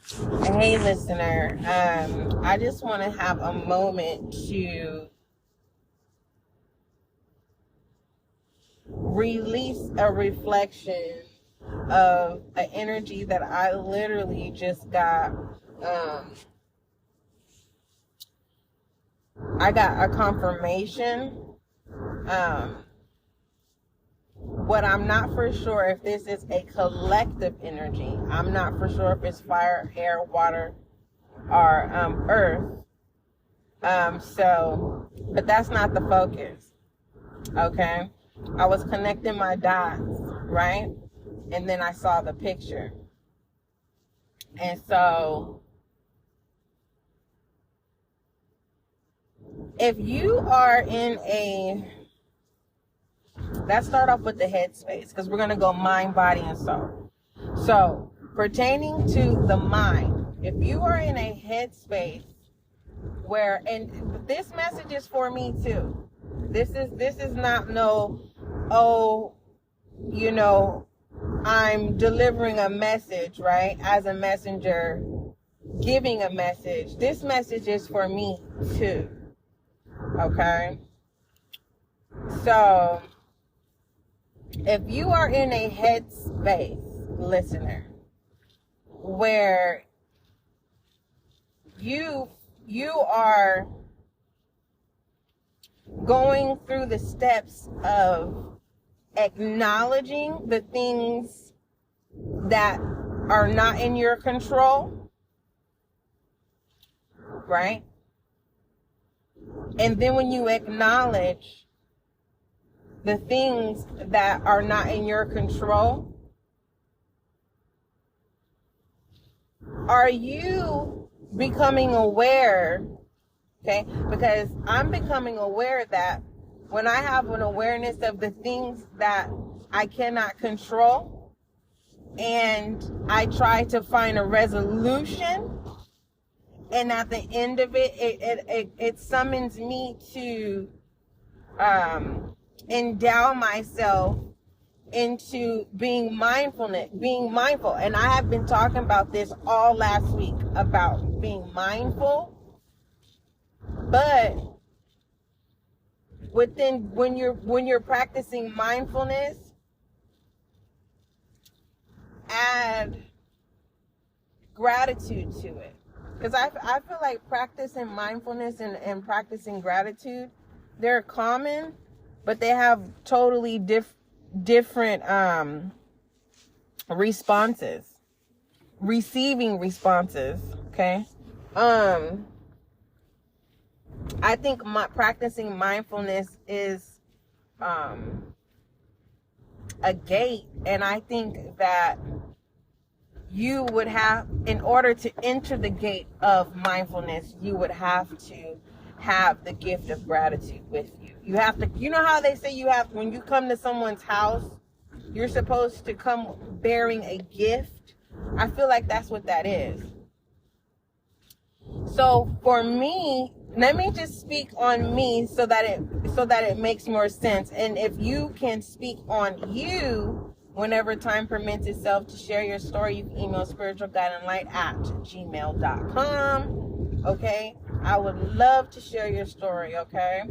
Hey, listener. I just want to have a moment to release a reflection of an energy that I literally just got. I got a confirmation. What I'm not for sure if this is a collective energy. I'm not for sure if it's fire, air, water, or earth. But that's not the focus. Okay? I was connecting my dots, right? And then I saw the picture. And so, if you are in let's start off with the headspace, because we're going to go mind, body, and soul. So, pertaining to the mind, if you are in a headspace where, and this message is for me too. This is not I'm delivering a message, right? As a messenger, giving a message. This message is for me too. Okay? So, if you are in a headspace, listener, where you are going through the steps of acknowledging the things that are not in your control, right? And then when you acknowledge the things that are not in your control, are you becoming aware? Okay, because I'm becoming aware that when I have an awareness of the things that I cannot control, and I try to find a resolution, and at the end of it, it summons me to endow myself into being mindful. And I have been talking about this all last week about being mindful. But when you're practicing mindfulness, add gratitude to it. Because I feel like practicing mindfulness and practicing gratitude, they're common, but they have totally different receiving responses. Okay. I think practicing mindfulness is a gate, and I think that you would have, in order to enter the gate of mindfulness, you would have to have the gift of gratitude with you. You have to, you know how they say when you come to someone's house, you're supposed to come bearing a gift? I feel like that's what that is. So for me, let me just speak on me so that it makes more sense. And if you can speak on you, whenever time permits itself to share your story, you can email spiritualguidinglight@gmail.com. Okay? I would love to share your story, okay?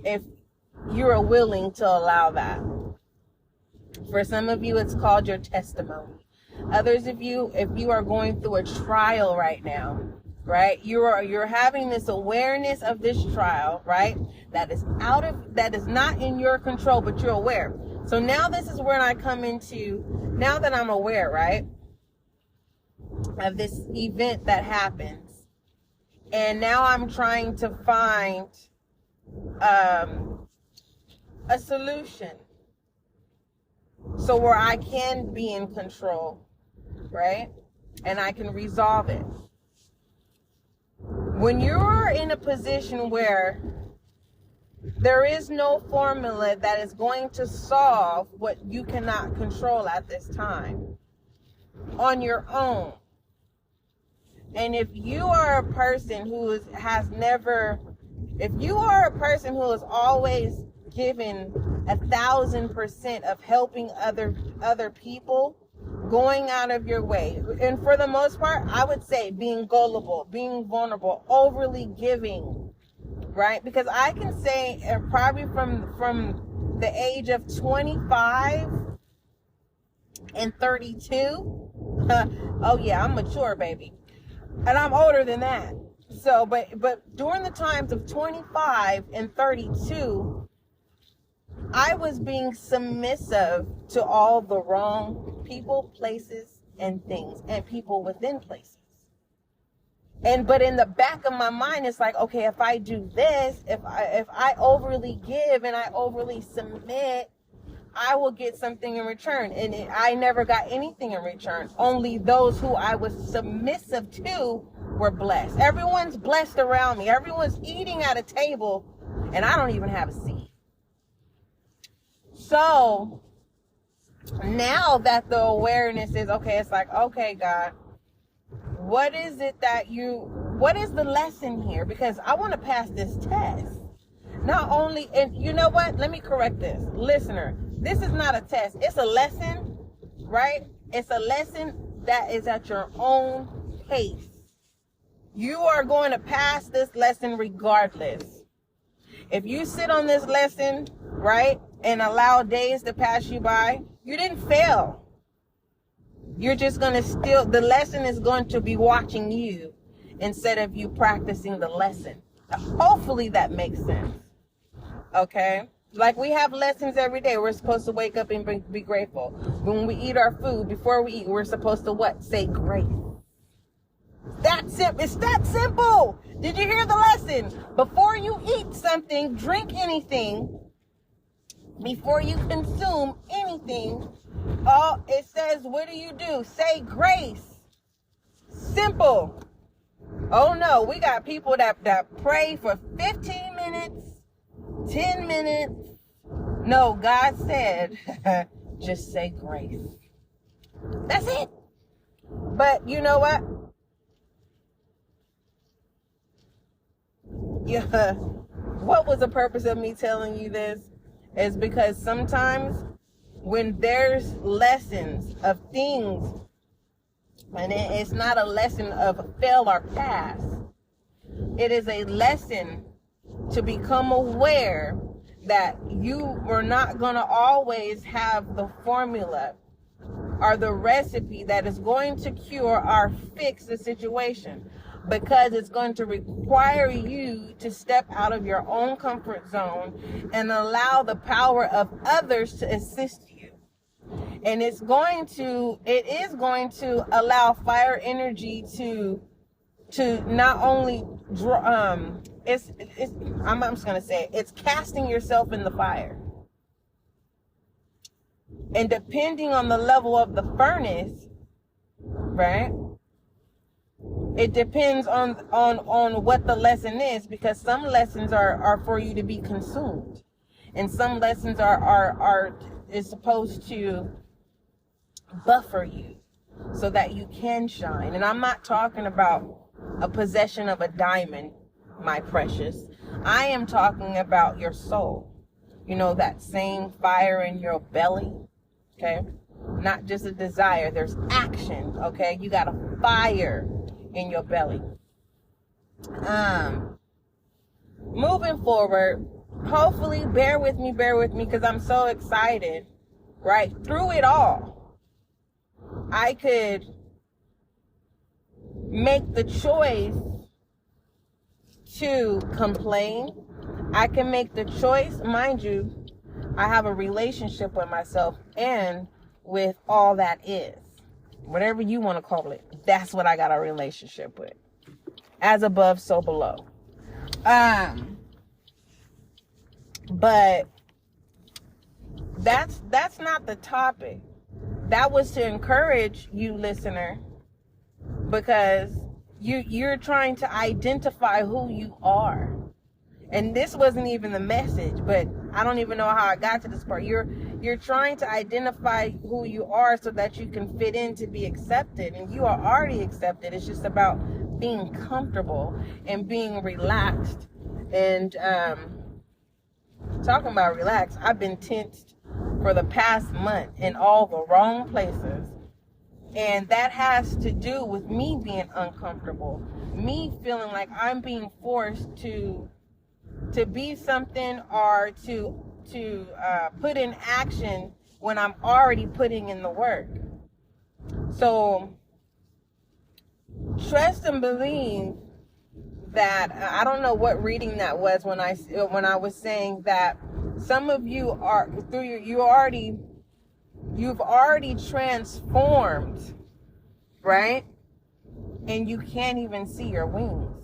If you are willing to allow that. For some of you, it's called your testimony. Others of you, if you are going through a trial right now, right? You're having this awareness of this trial, right? That is not in your control, but you're aware. So now this is where I come into, now that I'm aware, right, of this event that happens. And now I'm trying to find a solution. So where I can be in control, right? And I can resolve it. When you're in a position where there is no formula that is going to solve what you cannot control at this time on your own, and if you are a person who has always given 1,000% of helping other people, going out of your way. And for the most part, I would say being gullible, being vulnerable, overly giving, right? Because I can say probably from the age of 25 and 32, oh yeah, I'm mature, baby. And I'm older than that. So, but during the times of 25 and 32, I was being submissive to all the wrong people, places, and things, and people within places. But in the back of my mind, it's like, okay, if I do this, if I overly give and I overly submit, I will get something in return. And I never got anything in return. Only those who I was submissive to were blessed. Everyone's blessed around me. Everyone's eating at a table, and I don't even have a seat. So now that the awareness is, okay, it's like, okay, God, what is the lesson here? Because I want to pass this test. Not only, and you know what? Let me correct this. Listener, this is not a test. It's a lesson, right? It's a lesson that is at your own pace. You are going to pass this lesson regardless. If you sit on this lesson, right, and allow days to pass you by, you didn't fail. You're just going to the lesson is going to be watching you instead of you practicing the lesson. Hopefully that makes sense. Okay? Like we have lessons every day. We're supposed to wake up and be grateful. When we eat our food, before we eat, we're supposed to what? Say grace. It's that simple. Did you hear the lesson? Before you eat something, drink anything, before you consume anything, it says, what do? Say grace. Simple. Oh no, we got people that pray for 15 minutes, 10 minutes. No, God said, just say grace. That's it. But you know what? Yeah. What was the purpose of me telling you this? Is because sometimes when there's lessons of things, and it's not a lesson of fail or pass, it is a lesson to become aware that you are not going to always have the formula or the recipe that is going to cure or fix the situation, because it's going to require you to step out of your own comfort zone and allow the power of others to assist you. And it is going to allow fire energy to not only draw, I'm just going to say it, it's casting yourself in the fire. And depending on the level of the furnace, right? It depends on what the lesson is, because some lessons are for you to be consumed, and some lessons is supposed to buffer you so that you can shine. And I'm not talking about a possession of a diamond, my precious. I am talking about your soul. You know, that same fire in your belly, okay? Not just a desire, there's action, okay? You got a fire in your belly. Moving forward, hopefully bear with me, because I'm so excited, right? Through it all, I could make the choice to complain. I can make the choice, mind you, I have a relationship with myself and with all that is. Whatever you want to call it, that's what I got a relationship with. As above, so below. But that's not the topic. That was to encourage you, listener, because you're trying to identify who you are. And this wasn't even the message, but I don't even know how I got to this part. You're trying to identify who you are so that you can fit in to be accepted. And you are already accepted. It's just about being comfortable and being relaxed. And talking about relaxed, I've been tensed for the past month in all the wrong places. And that has to do with me being uncomfortable, me feeling like I'm being forced to be something, or to put in action when I'm already putting in the work. So trust and believe that, I don't know what reading that was when I was saying that some of you are you've already transformed, right? And you can't even see your wings.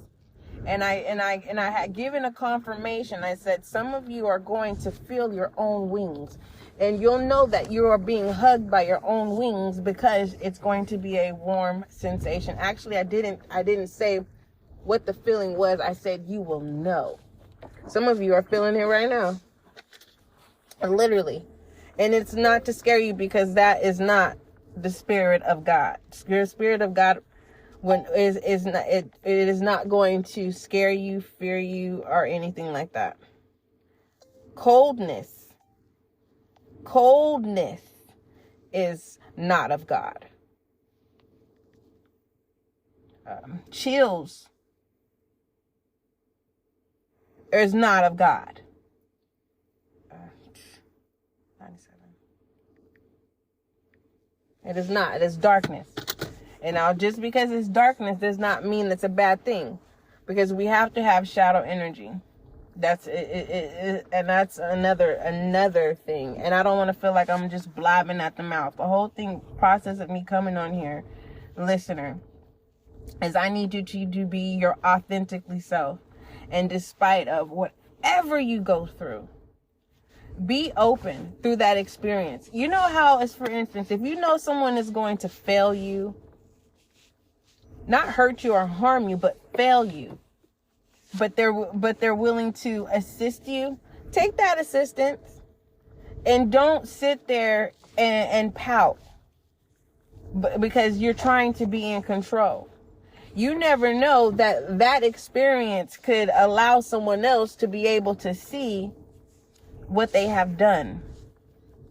And I had given a confirmation. I said, some of you are going to feel your own wings, and you'll know that you are being hugged by your own wings, because it's going to be a warm sensation. Actually, I didn't say what the feeling was. I said, you will know. Some of you are feeling it right now. Literally. And it's not to scare you, because that is not the Spirit of God. The Spirit of God it is not going to scare you, fear you, or anything like that. Coldness is not of God. Chills is not of God. 97. It is not. It is darkness. And now, just because it's darkness does not mean it's a bad thing, because we have to have shadow energy. That's it, and that's another thing. And I don't want to feel like I'm just blabbing at the mouth. The whole process of me coming on here, listener, is I need you to be your authentically self. And despite of whatever you go through, be open through that experience. You know how, as for instance, if you know someone is going to fail you, not hurt you or harm you, but fail you, but they're willing to assist you, take that assistance, and don't sit there and pout because you're trying to be in control. You never know that experience could allow someone else to be able to see what they have done.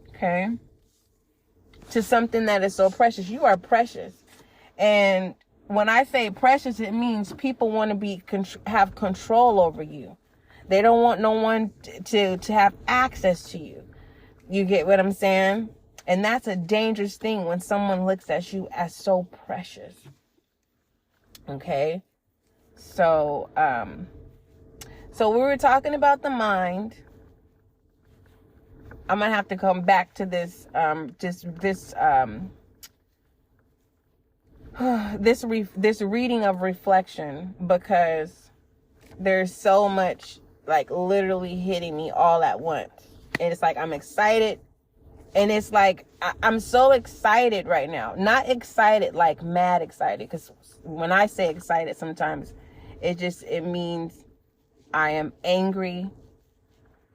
Okay? To something that is so precious. You are precious. And when I say precious, it means people want to have control over you. They don't want no one to have access to you. You get what I'm saying? And that's a dangerous thing when someone looks at you as so precious. Okay? So we were talking about the mind. I'm going to have to come back to this this reading of reflection, because there's so much like literally hitting me all at once. And it's like I'm excited, and it's like I'm so excited right now. Not excited like mad excited, because when I say excited, sometimes it means I am angry.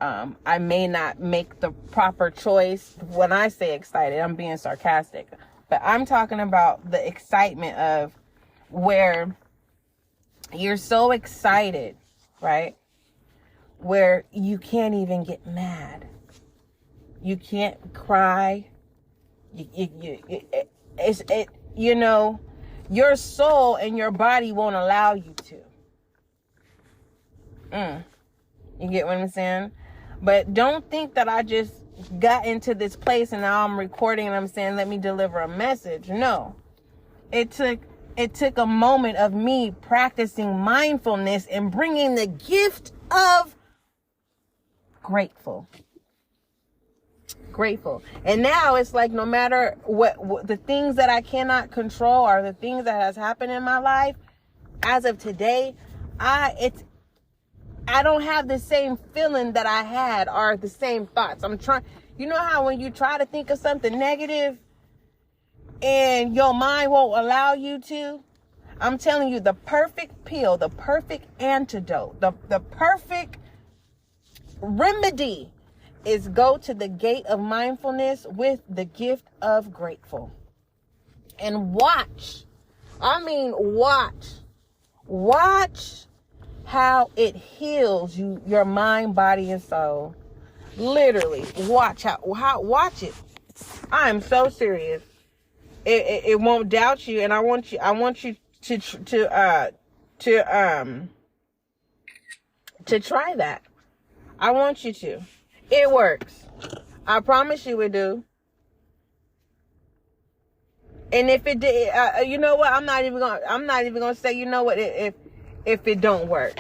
I may not make the proper choice. When I say excited, I'm being sarcastic. But I'm talking about the excitement of where you're so excited, right? Where you can't even get mad. You can't cry. Your soul and your body won't allow you to. You get what I'm saying? But don't think that I just got into this place and now I'm recording and I'm saying, let me deliver a message. No. It took a moment of me practicing mindfulness and bringing the gift of grateful. And now it's like, no matter what the things that I cannot control or the things that has happened in my life, as of today, I don't have the same feeling that I had or the same thoughts. You know how when you try to think of something negative and your mind won't allow you to? I'm telling you, the perfect pill, the perfect antidote, the perfect remedy is go to the gate of mindfulness with the gift of grateful. And watch how it heals your mind, body, and soul. Literally, watch it. I am so serious. it won't doubt you. And I want you to try that. I want you to. It works. I promise you it do. And if it did, you know what? I'm not even gonna say, you know what, if it don't work.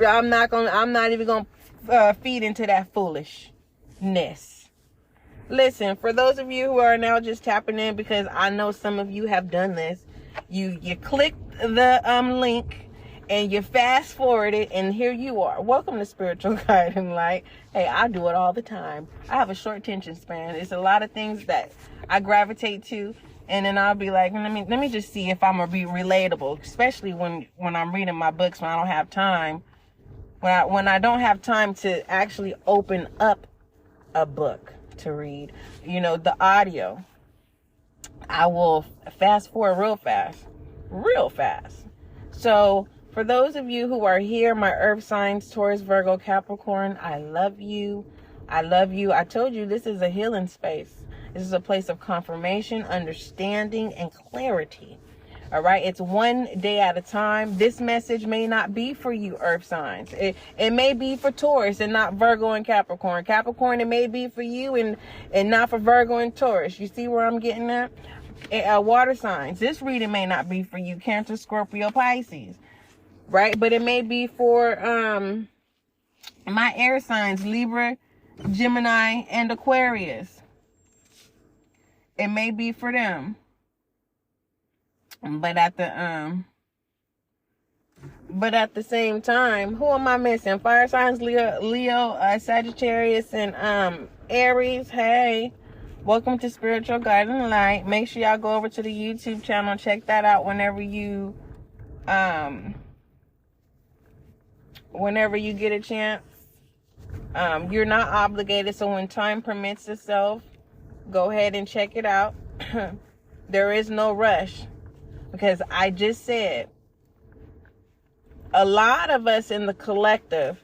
I'm not even gonna feed into that foolishness. Listen, for those of you who are now just tapping in, because I know some of you have done this, you clicked the link and you fast forwarded, and here you are. Welcome to Spiritual Guiding Light. Hey, I do it all the time. I have a short attention span. It's a lot of things that I gravitate to, and then I'll be like, let me just see if I'm gonna be relatable, especially when I'm reading my books, when I don't have time. When I don't have time to actually open up a book to read, the audio, I will fast forward real fast. So for those of you who are here, my earth signs, Taurus, Virgo, Capricorn, I love you. I told you this is a healing space. This is a place of confirmation, understanding, and clarity. All right. It's one day at a time. This message may not be for you, earth signs. It may be for Taurus and not Virgo and Capricorn. Capricorn, it may be for you and not for Virgo and Taurus. You see where I'm getting at? Water signs. This reading may not be for you, Cancer, Scorpio, Pisces. Right? But it may be for my air signs, Libra, Gemini, and Aquarius. It may be for them. But at the same time, who am I missing? Fire signs, Leo, Sagittarius, and Aries. Hey, welcome to Spiritual Guiding Light. Make sure y'all go over to the YouTube channel, check that out whenever you get a chance. You're not obligated, so when time permits itself, go ahead and check it out. There is no rush. Because I just said, a lot of us in the collective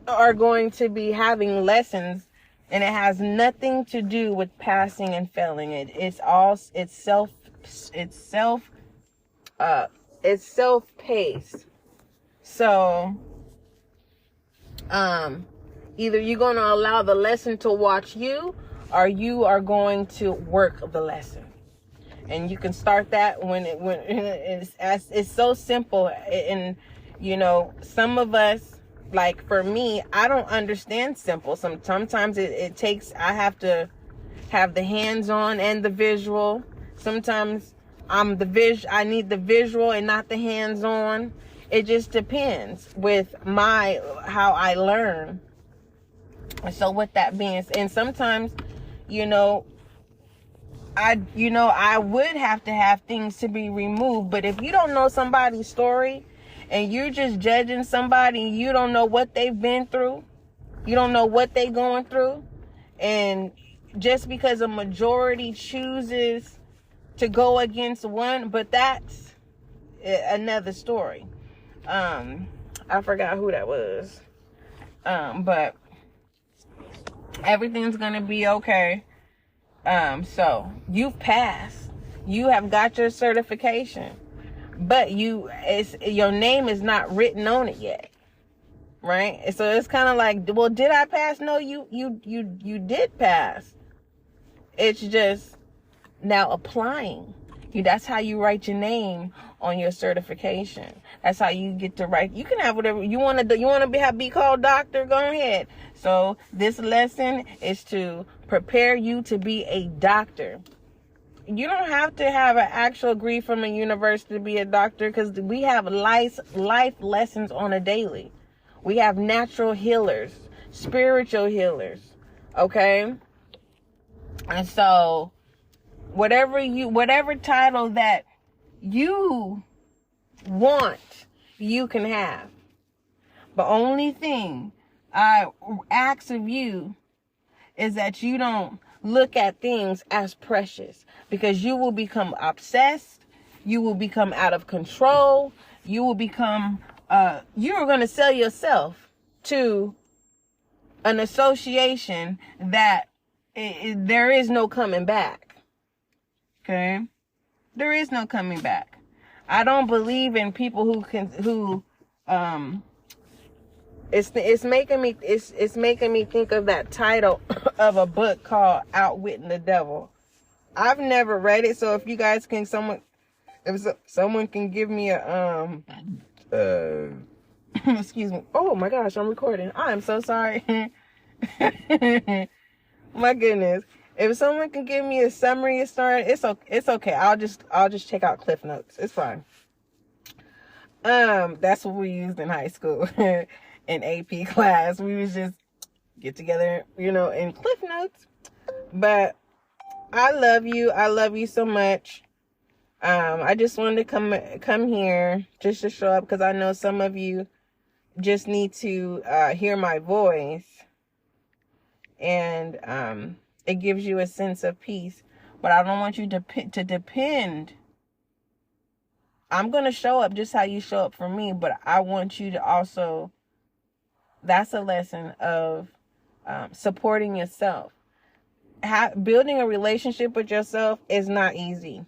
are going to be having lessons, and it has nothing to do with passing and failing. It's self-paced. So, either you're going to allow the lesson to watch you, or you are going to work the lesson. And you can start that when it's so simple. And some of us, like for me, I don't understand simple. Sometimes it takes, I have to have the hands-on and the visual. Sometimes I need the visual and not the hands-on. It just depends with how I learn. So with that being said, and sometimes, I would have to have things to be removed. But if you don't know somebody's story and you're just judging somebody, you don't know what they've been through, you don't know what they're going through, and just because a majority chooses to go against one, but that's another story. I forgot who that was. But everything's gonna be okay. So you've passed, you have got your certification, but your name is not written on it yet. Right? So it's kind of like, well, did I pass? No, you did pass. It's just now applying. That's how you write your name on your certification. That's how you get to write. You can have whatever you want to do. You want to be called doctor? Go ahead. So this lesson is to prepare you to be a doctor. You don't have to have an actual degree from a university to be a doctor, because we have life lessons on a daily. We have natural healers, spiritual healers. Okay? And so whatever title that you want, you can have. The only thing I ask of you is that you don't look at things as precious, because you will become obsessed. You will become out of control. You will become, you're going to sell yourself to an association that there is no coming back. Okay? There is no coming back. I don't believe in people it's making me think of that title of a book called Outwitting the Devil. I've never read it, so if you guys can, someone can give me a excuse me. Oh my gosh, I'm recording. I am so sorry. My goodness. If someone can give me a summary of story, it's okay. I'll just check out Cliff Notes. It's fine. That's what we used in high school. In AP class, we would just get together, in Cliff Notes. But I love you so much. I just wanted to come here just to show up, because I know some of you just need to hear my voice, and it gives you a sense of peace. But I don't want you to depend. I'm going to show up just how you show up for me, but I want you to also, that's a lesson of supporting yourself. Building a relationship with yourself is not easy.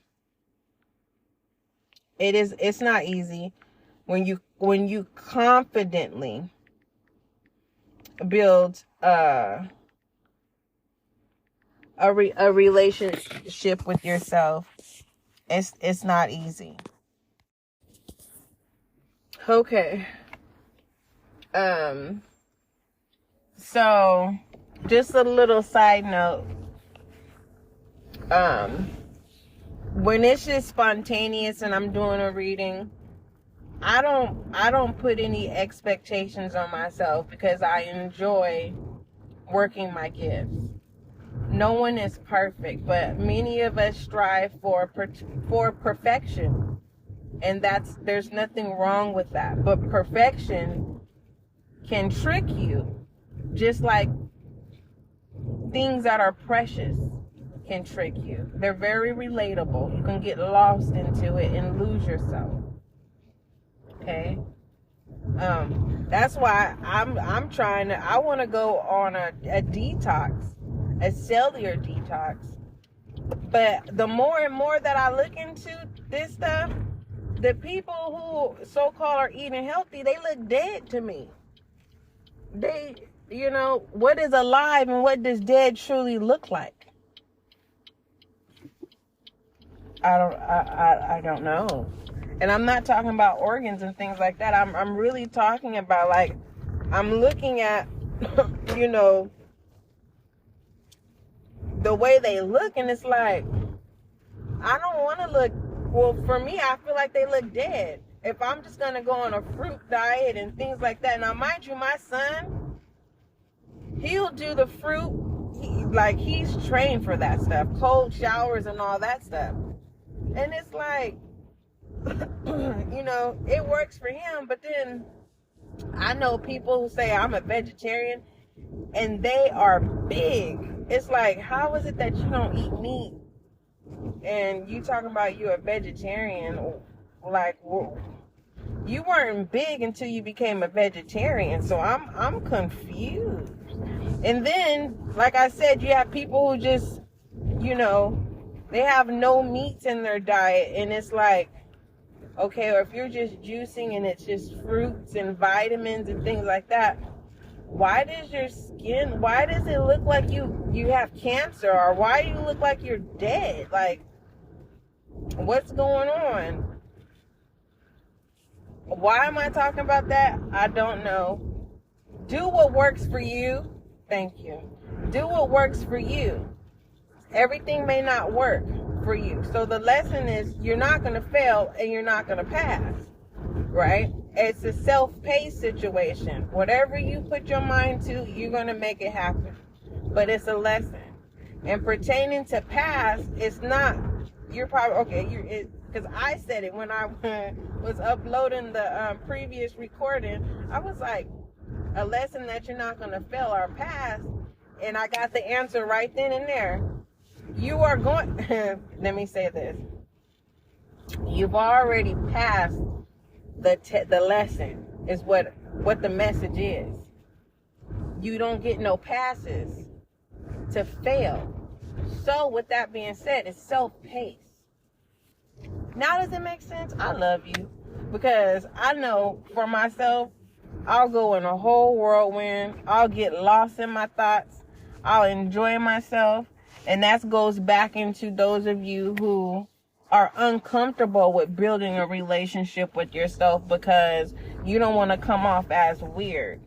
It's not easy when you confidently build a relationship with yourself. It's not easy. Okay. So just a little side note. When it's just spontaneous and I'm doing a reading, I don't put any expectations on myself, because I enjoy working my gifts. No one is perfect, but many of us strive for perfection. And there's nothing wrong with that. But perfection can trick you, just like things that are precious can trick you. They're very relatable. You can get lost into it and lose yourself. Okay? That's why I want to go on a detox, a cellular detox. But the more and more that I look into this stuff, the people who so-called are eating healthy, they look dead to me. What is alive and what does dead truly look like? I don't know. And I'm not talking about organs and things like that. I'm really talking about, like, I'm looking at, the way they look, and it's like, I don't want to look. Well, for me, I feel like they look dead. If I'm just going to go on a fruit diet and things like that. Now, mind you, my son, he'll do the fruit. He's trained for that stuff. Cold showers and all that stuff. And it's like, it works for him. But then I know people who say I'm a vegetarian and they are big. It's like, how is it that you don't eat meat? And you talking about you're a vegetarian, like, you weren't big until you became a vegetarian. So I'm confused. And then, like I said, you have people who just, they have no meats in their diet, and it's like, okay, or if you're just juicing and it's just fruits and vitamins and things like that, why does it look like you have cancer, or why do you look like you're dead? Like, what's going on? Why am I talking about that? I don't know. Do what works for you. Thank you. Do what works for you. Everything may not work for you. So the lesson is, you're not going to fail and you're not going to pass. Right? It's a self-paced situation. Whatever you put your mind to, you're going to make it happen. But it's a lesson. And pertaining to past, it's not, you're probably, okay, because I said it when I was uploading the previous recording. I was like, a lesson that you're not going to fail or pass. And I got the answer right then and there. You are going, let me say this. You've already passed the lesson, is what the message is. You don't get no passes. to fail. So with that being said, it's self-paced. Now does it make sense? I love you. Because I know for myself, I'll go in a whole whirlwind. I'll get lost in my thoughts. I'll enjoy myself. And that goes back into those of you who are uncomfortable with building a relationship with yourself because you don't want to come off as weird.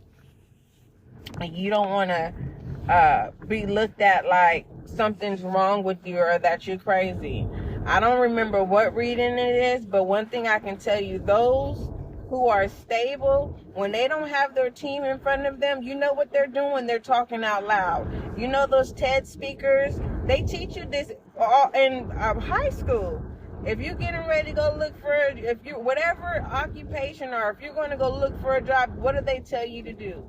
You don't want to be looked at like something's wrong with you or that you're crazy. I don't remember what reading it is, but one thing I can tell you, those who are stable, when they don't have their team in front of them, you know what they're doing? They're talking out loud. You know those TED speakers? They teach you this in high school. If you're getting ready to go look for, whatever occupation, or if you're going to go look for a job, what do they tell you to do?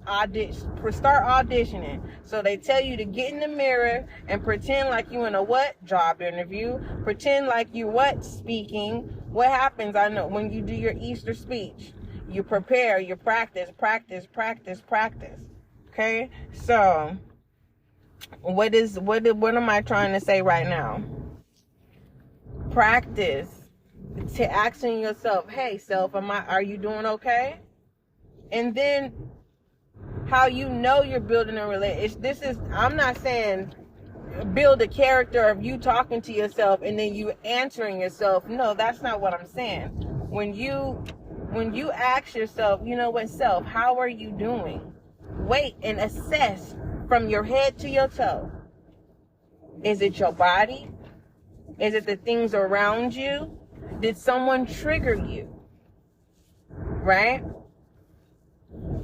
Start auditioning. So they tell you to get in the mirror and pretend like you in a what? Job interview. Pretend like you what? Speaking. What happens? I know when you do your Easter speech, you prepare, you practice. Okay? So what am I trying to say right now? Practice to asking yourself, hey self, are you doing okay? And then how you know you're building a relationship. I'm not saying build a character of you talking to yourself and then you answering yourself. No, that's not what I'm saying. When you ask yourself, you know what, self, how are you doing? Wait and assess from your head to your toe. Is it your body? Is it the things around you? Did someone trigger you? Right?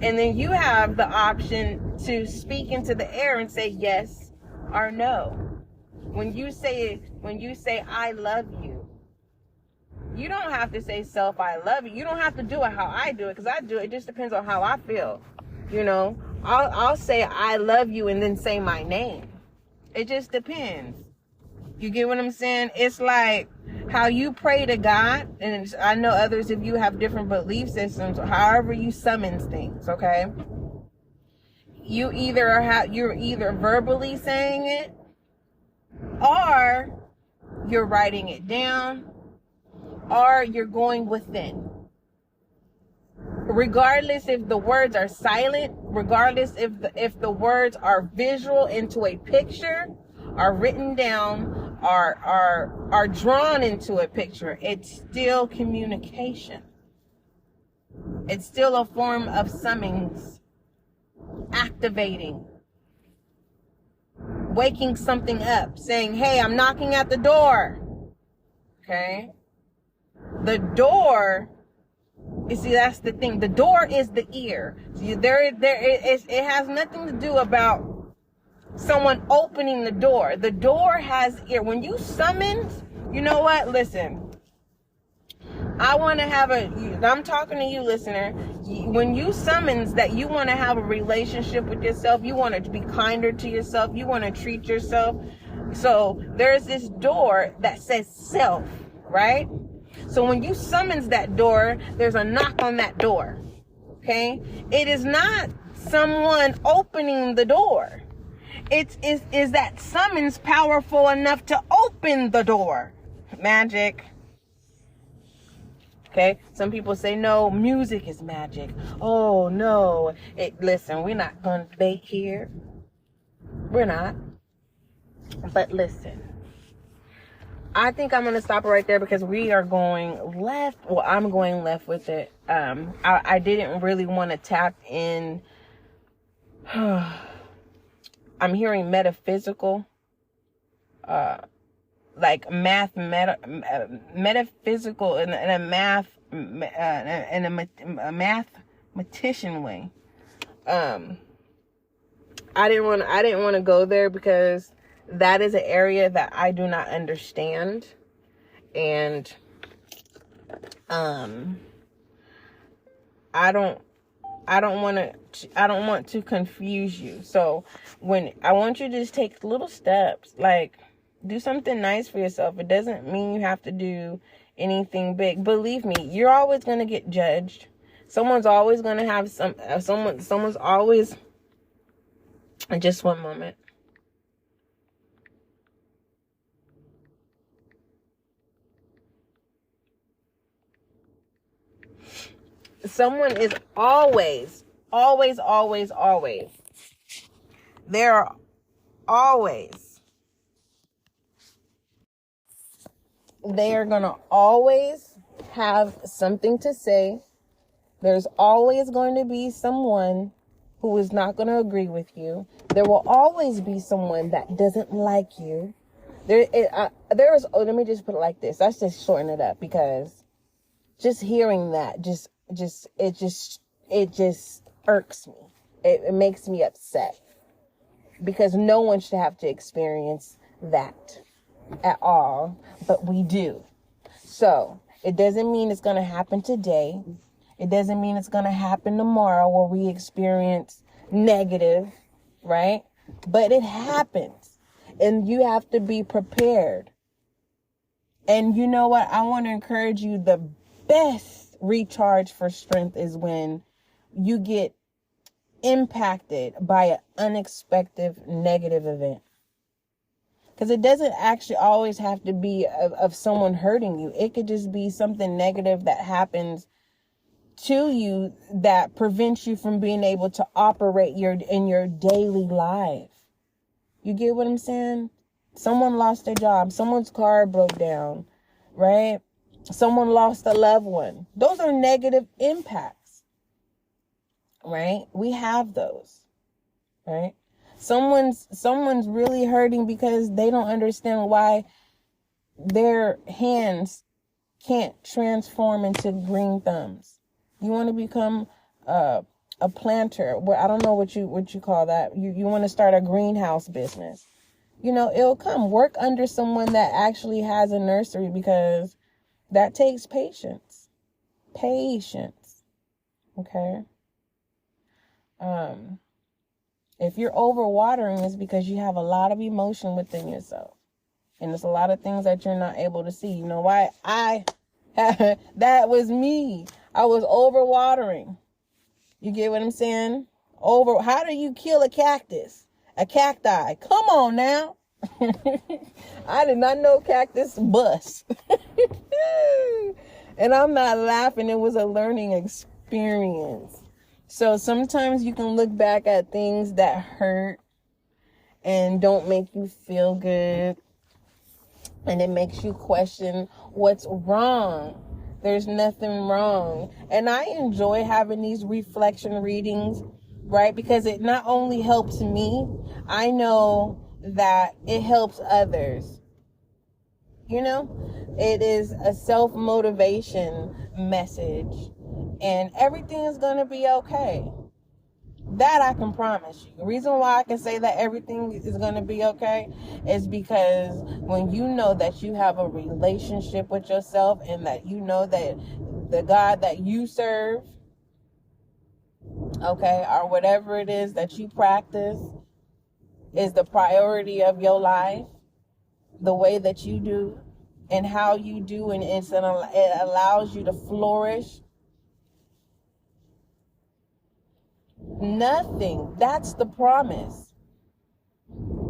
And then you have the option to speak into the air and say yes or no. When you say I love you, you don't have to say self I love you. You don't have to do it how I do it, because I do it. It just depends on how I feel. You know, I'll say I love you and then say my name. It just depends. You get what I'm saying? It's like how you pray to God, and I know others of you have different belief systems, however you summons things, okay? You're either verbally saying it, or you're writing it down, or you're going within. Regardless if the words are silent, regardless if the words are visual into a picture, are written down, are drawn into a picture, it's still communication. It's still a form of summons, activating, waking something up, saying, hey, I'm knocking at the door. Okay? The door, you see, that's the thing. The door is the ear. See, it has nothing to do about someone opening the door. The door has ear. When you summons, you know what? Listen, I'm talking to you, listener. When you summons that you want to have a relationship with yourself, you want to be kinder to yourself, you want to treat yourself. So there's this door that says self, right? So when you summons that door, there's a knock on that door. Okay? It is not someone opening the door. Is that summons powerful enough to open the door? Magic. Okay? Some people say, no, music is magic. Oh, no. Listen, we're not going to debate here. We're not. But listen. I think I'm going to stop it right there because we are going left. Well, I'm going left with it. I didn't really want to tap in. I'm hearing metaphysical, like metaphysical in a mathematician way. I didn't want to go there because that is an area that I do not understand, and I don't want to confuse you. So when I want you to just take little steps, like do something nice for yourself. It doesn't mean you have to do anything big. Believe me, you're always going to get judged. Someone's always going to have someone's always, just one moment. Someone is always, always, always, always. They're always. They are going to always have something to say. There's always going to be someone who is not going to agree with you. There will always be someone that doesn't like you. Let me just put it like this. Let's just shorten it up, because just hearing that it just irks me. It makes me upset, because no one should have to experience that at all, but we do. So it doesn't mean it's going to happen today. It doesn't mean it's going to happen tomorrow where we experience negative, right? But it happens, and you have to be prepared. And you know what? I want to encourage you. The best recharge for strength is when you get impacted by an unexpected negative event. Because it doesn't actually always have to be of someone hurting you. It could just be something negative that happens to you that prevents you from being able to operate in your daily life. You get what I'm saying? Someone lost their job. Someone's car broke down, right? Someone lost a loved one. Those are negative impacts, right? We have those, right? Someone's really hurting because they don't understand why their hands can't transform into green thumbs. You want to become a planter. Well, I don't know what you call that. You want to start a greenhouse business. It'll come. Work under someone that actually has a nursery, because that takes patience. Patience. Okay? If you're overwatering, it's because you have a lot of emotion within yourself. And there's a lot of things that you're not able to see. You know why? That was me. I was overwatering. You get what I'm saying? How do you kill a cactus? A cacti? Come on now. I did not know cactus bust. And I'm not laughing. It was a learning experience. So sometimes you can look back at things that hurt and don't make you feel good. And it makes you question what's wrong. There's nothing wrong. And I enjoy having these reflection readings, right? Because it not only helps me, I know that it helps others. It is a self-motivation message, and everything is going to be okay. That I can promise you. The reason why I can say that everything is going to be okay is because when you know that you have a relationship with yourself, and that you know that the God that you serve, okay, or whatever it is that you practice, is the priority of your life, the way that you do and how you do, and it allows you to flourish. Nothing. That's the promise.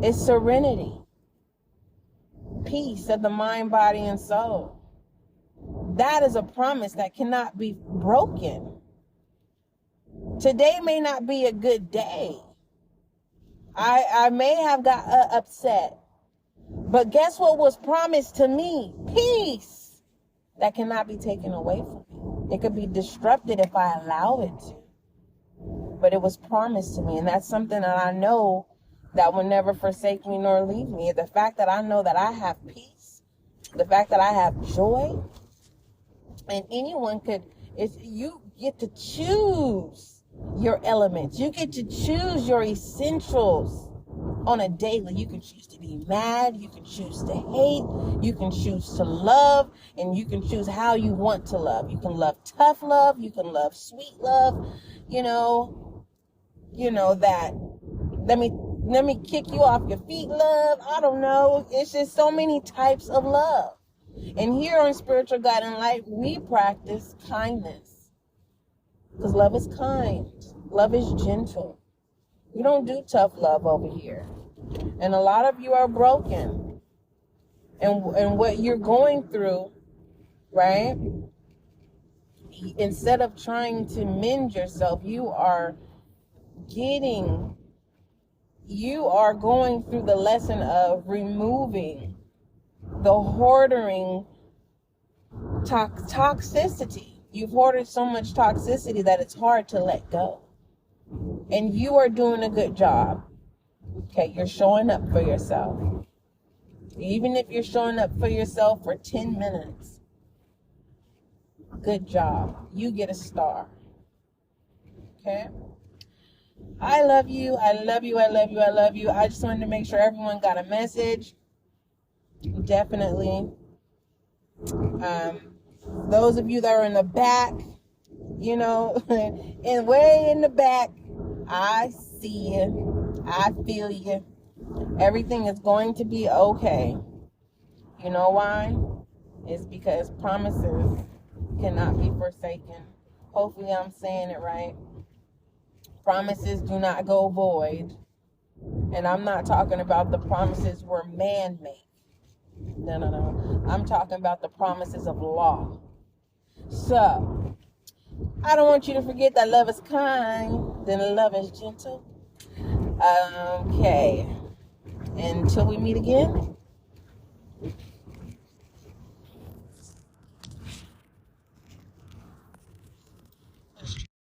It's serenity. Peace of the mind, body, and soul. That is a promise that cannot be broken. Today may not be a good day. I may have got upset. But guess what was promised to me? Peace. That cannot be taken away from me. It could be disrupted if I allow it to. But it was promised to me, and that's something that I know that will never forsake me nor leave me. The fact that I know that I have peace, the fact that I have joy, and anyone you get to choose your elements. You get to choose your essentials on a daily. You can choose to be mad, you can choose to hate, you can choose to love, and you can choose how you want to love. You can love tough love, you can love sweet love, that let me kick you off your feet love. I don't know. It's just so many types of love. And here on Spiritual Guiding Light, we practice kindness. Because love is kind. Love is gentle. We don't do tough love over here. And a lot of you are broken. And what you're going through, right? instead of trying to mend yourself, you are going through the lesson of removing the hoarding toxicity. You've hoarded so much toxicity that it's hard to let go. And you are doing a good job. Okay, you're showing up for yourself. Even if you're showing up for yourself for 10 minutes, good job. You get a star. Okay? I love you. I love you. I love you. I love you. I just wanted to make sure everyone got a message. Definitely. Those of you that are in the back, and way in the back, I see you. I feel you. Everything is going to be okay. You know why? It's because promises cannot be forsaken. Hopefully I'm saying it right. Promises do not go void. And I'm not talking about the promises were man-made. No. I'm talking about the promises of law. So, I don't want you to forget that love is kind, then love is gentle. Okay. Until we meet again,